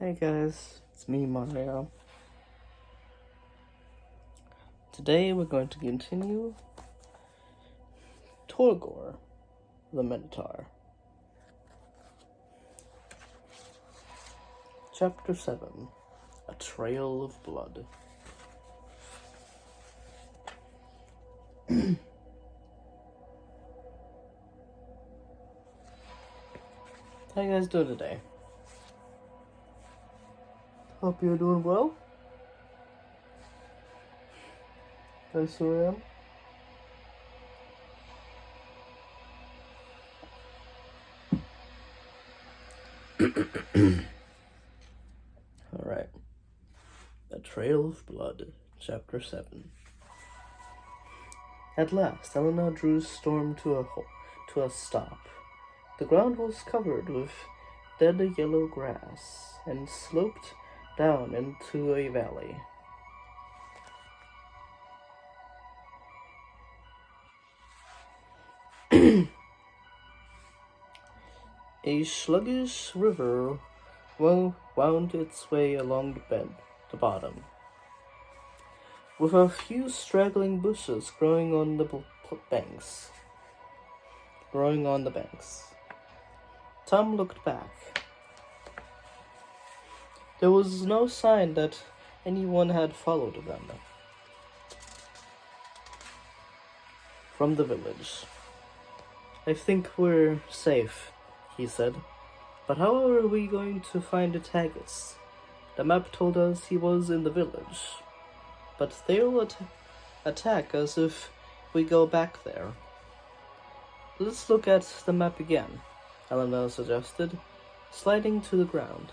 Hey guys, it's me, Mario. Today we're going to continue Torgor, the Minotaur. Chapter 7, A Trail of Blood. How you guys doing today? Hope you're doing well. I sure am. Alright. A Trail of Blood, Chapter 7. At last, Elena drew Storm to a stop. The ground was covered with dead yellow grass and sloped down into a valley. A sluggish river wound its way along the bottom, with a few straggling bushes growing on the banks. Tom looked back. There was no sign that anyone had followed them from the village. I think we're safe, he said. But how are we going to find Tagus? The map told us he was in the village. But they'll attack us if we go back there. Let's look at the map again, Elena suggested, sliding to the ground.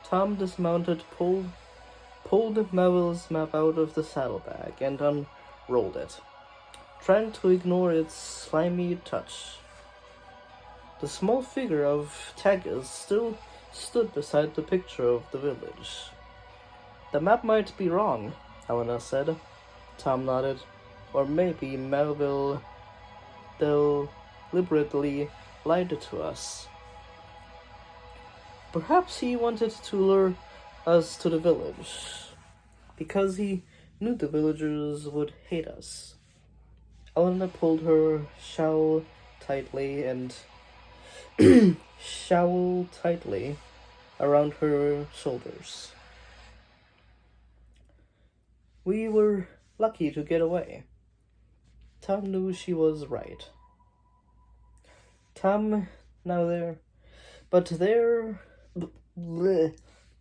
Tom dismounted, pulled Melville's map out of the saddlebag, and unrolled it, trying to ignore its slimy touch. The small figure of Tagus still stood beside the picture of the village. The map might be wrong, Elena said. Tom nodded. Or maybe Melville deliberately lied to us. Perhaps he wanted to lure us to the village, because he knew the villagers would hate us. Elena pulled her shawl tightly around her shoulders. We were lucky to get away. Tom knew she was right.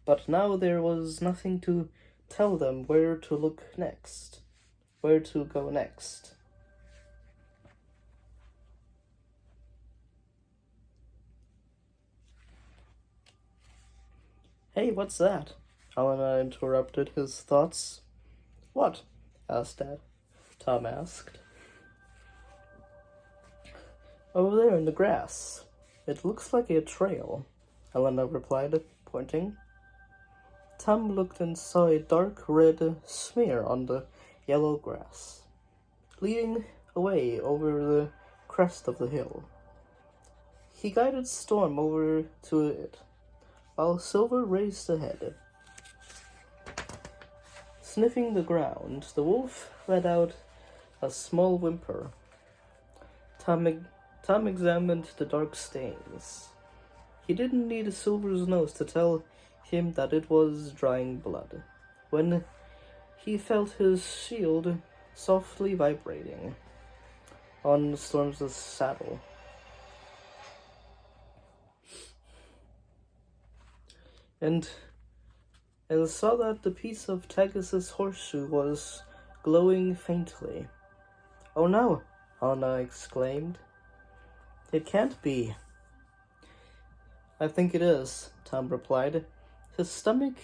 But now there was nothing to tell them where to go next. Hey, what's that? Elena interrupted his thoughts. What? Tom asked. Over there in the grass. It looks like a trail, Elena replied, pointing. Tom looked and saw a dark red smear on the yellow grass, leading away over the crest of the hill. He guided Storm over to it, while Silver raced ahead. Sniffing the ground, the wolf let out a small whimper. Tom examined the dark stains. He didn't need Silver's nose to tell him that it was drying blood, when he felt his shield softly vibrating on Storm's saddle. And saw that the piece of Tagus's horseshoe was glowing faintly. Oh no, Elena exclaimed. It can't be. I think it is, Tom replied, his stomach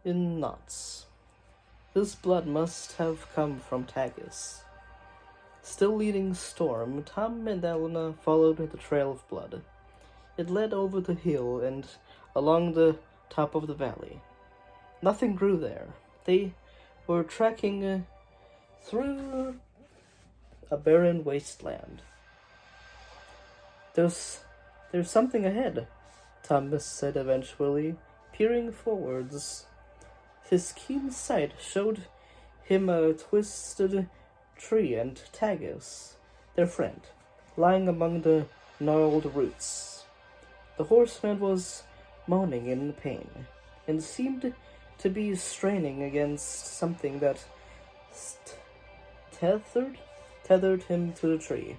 in knots. This blood must have come from Tagus. Still leading Storm, Tom and Elena followed the trail of blood. It led over the hill and along the top of the valley. Nothing grew there. They were trekking through a barren wasteland. There's something ahead, Thomas said eventually, peering forwards. His keen sight showed him a twisted tree and Tagus, their friend, lying among the gnarled roots. The horseman was moaning in pain, and seemed to be straining against something that tethered him to the tree.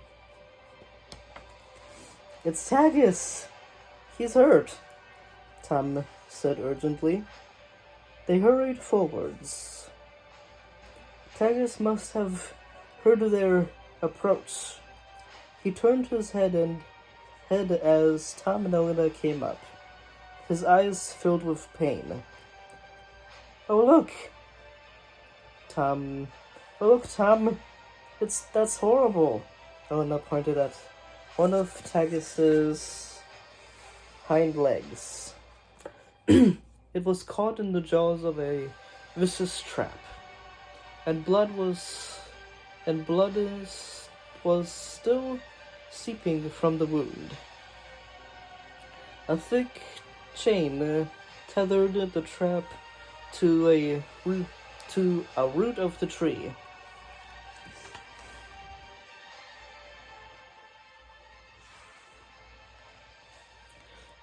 "It's Tagus! He's hurt," Tom said urgently. They hurried forwards. Tagus must have heard their approach. He turned his head as Tom and Elena came up, his eyes filled with pain. "Oh, look, Tom! That's horrible!" Elena pointed at one of Tagus's hind legs. It was caught in the jaws of a vicious trap, and blood was still seeping from the wound. A thick chain tethered the trap to a root of the tree.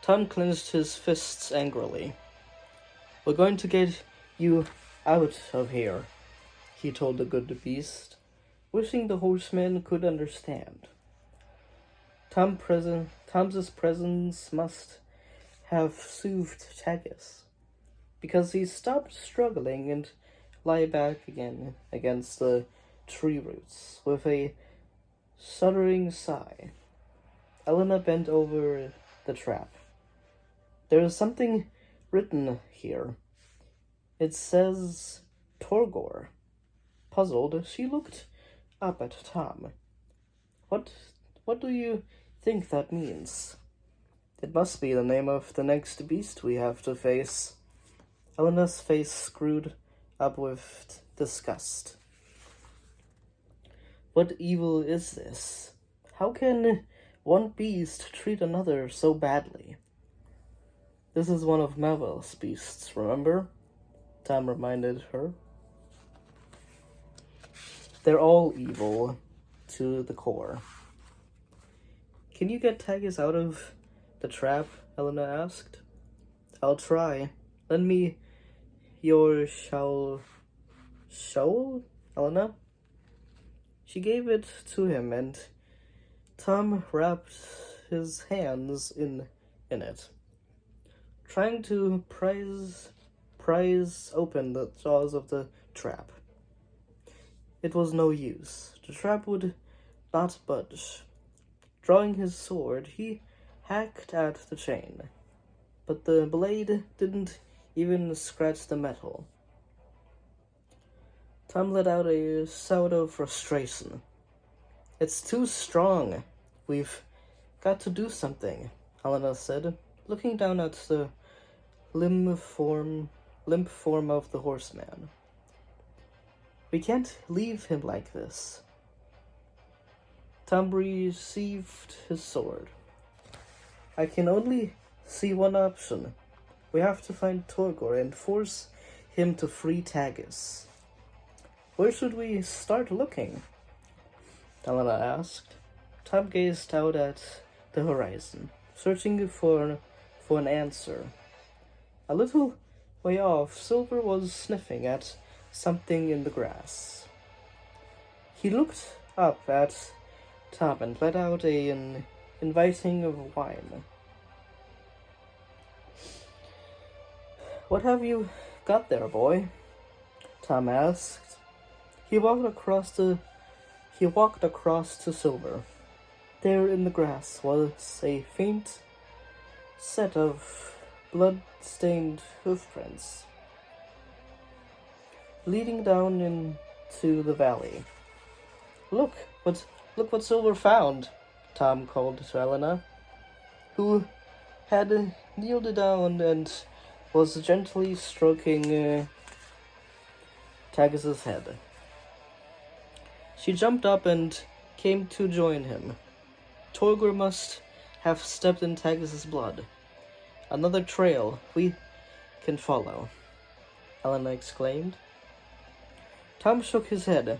Tom clenched his fists angrily. "We're going to get you out of here," he told the good beast, wishing the horseman could understand. Tom's presence must have soothed Tagus, because he stopped struggling and lay back again against the tree roots with a shuddering sigh. Elena bent over the trap. "There is something written here. It says Torgor." Puzzled, she looked up at Tom. What do you think that means?" "It must be the name of the next beast we have to face." Elena's face screwed up with disgust. "What evil is this? How can one beast treat another so badly?" "This is one of Mavel's beasts, remember?" Tom reminded her. "They're all evil to the core." "Can you get Tagus out of the trap?" Elena asked. "I'll try. Lend me your shovel, Elena?" She gave it to him, and Tom wrapped his hands in it, trying to prise open the jaws of the trap. It was no use. The trap would not budge. Drawing his sword, he hacked at the chain, but the blade didn't even scratch the metal. Tom let out a shout of frustration. "It's too strong. We've got to do something," Helena said, looking down at the limp form of the horseman. "We can't leave him like this." Tom received his sword. "I can only see one option. We have to find Torgor and force him to free Tagus." "Where should we start looking?" Helena asked. Tom gazed out at the horizon, searching for an answer. A little way off, Silver was sniffing at something in the grass. He looked up at Tom and let out an inviting whine. "What have you got there, boy?" Tom asked. He walked across to Silver. There in the grass was a faint set of blood-stained hoofprints leading down into the valley. Look what Silver found," Tom called to Elena, who had kneeled down and was gently stroking Tagus's head. She jumped up and came to join him. Torgor must have stepped in Tagus's blood. Another trail we can follow, Elena exclaimed. Tom shook his head,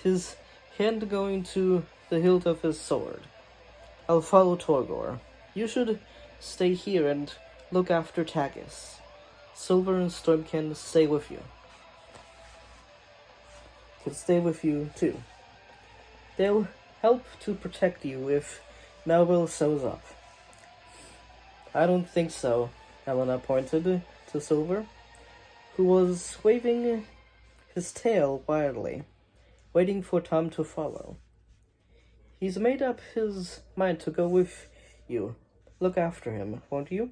his hand going to the hilt of his sword. I'll follow Torgor. You should stay here and look after Tagus. Silver and Storm can stay with you. Can stay with you too. They'll help to protect you if Melville shows up. I don't think so, Elena pointed to Silver, who was waving his tail wildly, waiting for Tom to follow. He's made up his mind to go with you. Look after him, won't you?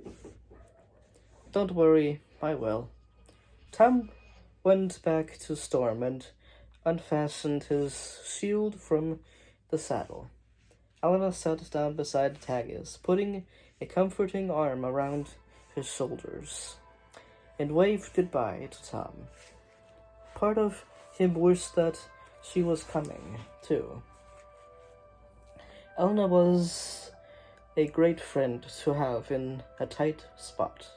Don't worry, I will. Tom went back to Storm and unfastened his shield from the saddle. Elena sat down beside Tagus, putting a comforting arm around his shoulders, and waved goodbye to Tom. Part of him wished that she was coming, too. Elena was a great friend to have in a tight spot.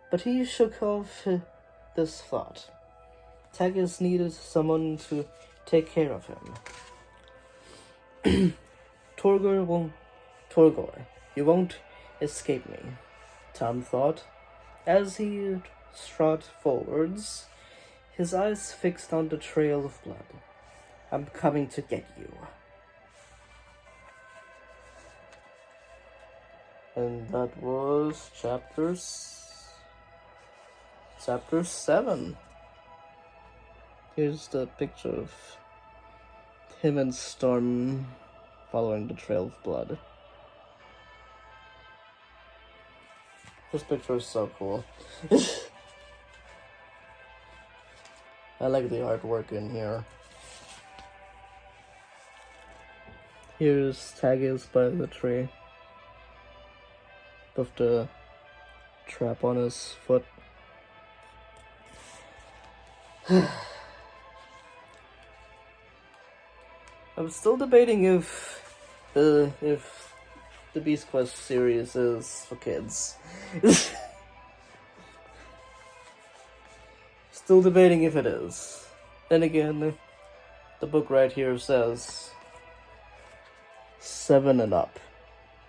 But he shook off this thought. Tagus needed someone to take care of him. Torgor, you won't escape me, Tom thought, as he strode forwards, his eyes fixed on the trail of blood. I'm coming to get you. And that was chapter 7. Here's the picture of him and Storm following the trail of blood. This picture is so cool. I like the artwork in here. Here's Tagus by the tree, with the trap on his foot. I'm still debating if the Beast Quest series is for kids. Still debating if it is. Then again, the book right here says 7 and up.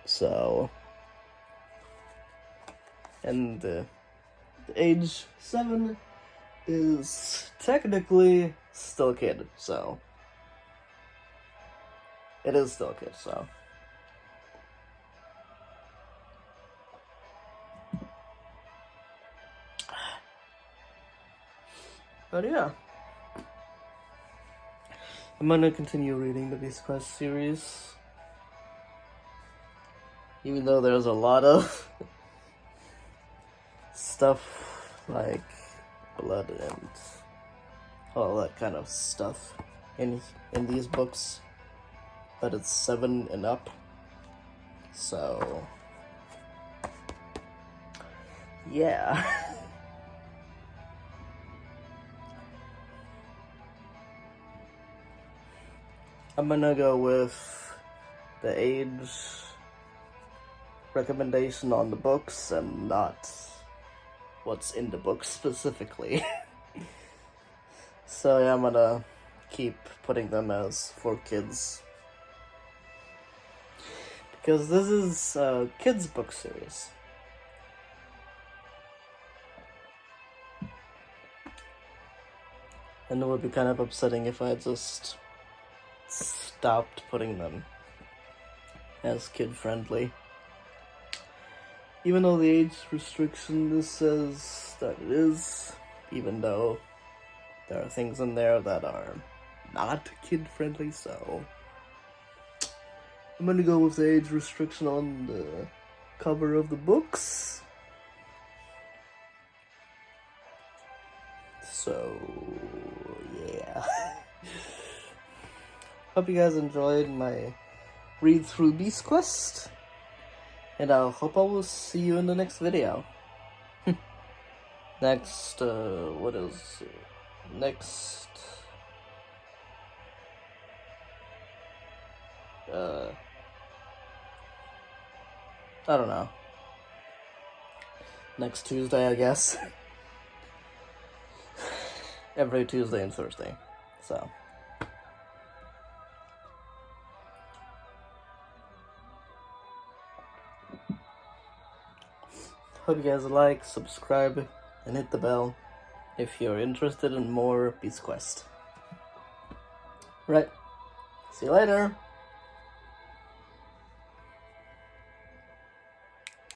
So, and the age 7 is technically still a kid, so it is still a kid, so. But yeah, I'm gonna continue reading the Beast Quest series, even though there's a lot of stuff like blood and all that kind of stuff in these books, but it's 7 and up, so yeah. I'm gonna go with the age recommendation on the books and not what's in the book specifically. So yeah, I'm gonna keep putting them as for kids, because this is a kids book series. And it would be kind of upsetting if I just stopped putting them as kid-friendly. Even though the age restriction says that it is, even though there are things in there that are not kid-friendly, so I'm gonna go with the age restriction on the cover of the books. So, yeah. Hope you guys enjoyed my read through Beast Quest, and I hope I will see you in the next video. Next, what is next? I don't know. next Tuesday, I guess. Every Tuesday and Thursday. So. Hope you guys like, subscribe, and hit the bell if you're interested in more Beast Quest. Right. See you later.